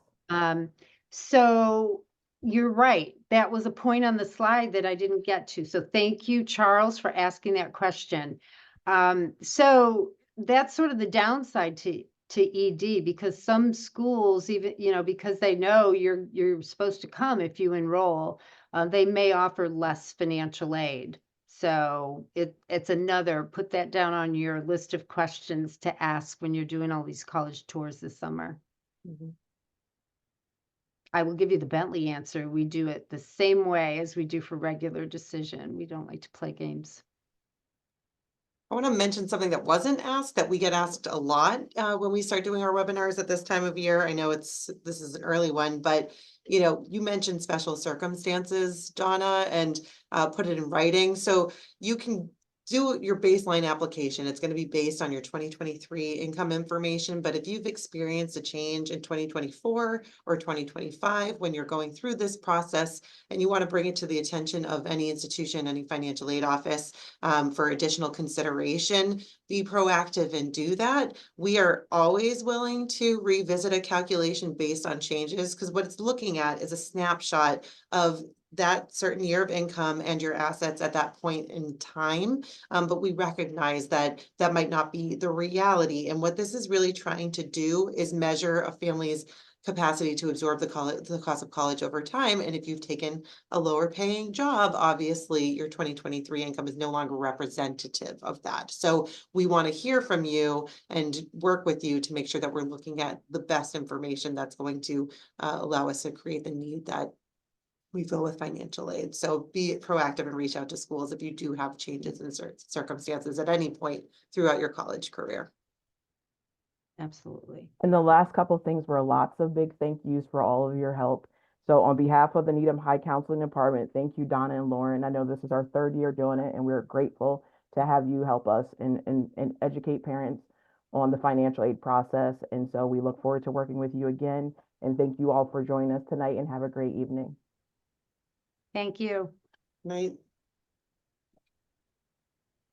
So you're right. That was a point on the slide that I didn't get to. So thank you, Charles, for asking that question. So that's sort of the downside to ED, because some schools, even, because they know you're supposed to come if you enroll, they may offer less financial aid. So it's another, put that down on your list of questions to ask when you're doing all these college tours this summer. Mhm. I will give you the Bentley answer. We do it the same way as we do for regular decision. We don't like to play games. I want to mention something that wasn't asked, that we get asked a lot when we start doing our webinars at this time of year. I know this is an early one, but you mentioned special circumstances, Donna, and put it in writing. So you can do your baseline application. It's going to be based on your 2023 income information. But if you've experienced a change in 2024 or 2025 when you're going through this process and you want to bring it to the attention of any institution, any financial aid office, for additional consideration, be proactive and do that. We are always willing to revisit a calculation based on changes, because what it's looking at is a snapshot of that certain year of income and your assets at that point in time. But we recognize that that might not be the reality. And what this is really trying to do is measure a family's capacity to absorb the cost of college over time. And if you've taken a lower paying job, obviously your 2023 income is no longer representative of that. So we want to hear from you and work with you to make sure that we're looking at the best information that's going to allow us to create the need that we fill with financial aid. So be proactive and reach out to schools if you do have changes in circumstances at any point throughout your college career. Absolutely. And the last couple of things were lots of big thank yous for all of your help. So on behalf of the Needham High Counseling Department, thank you, Donna and Lauren. I know this is our third year doing it, and we're grateful to have you help us and educate parents on the financial aid process. And so we look forward to working with you again. And thank you all for joining us tonight, and have a great evening. Thank you. Right.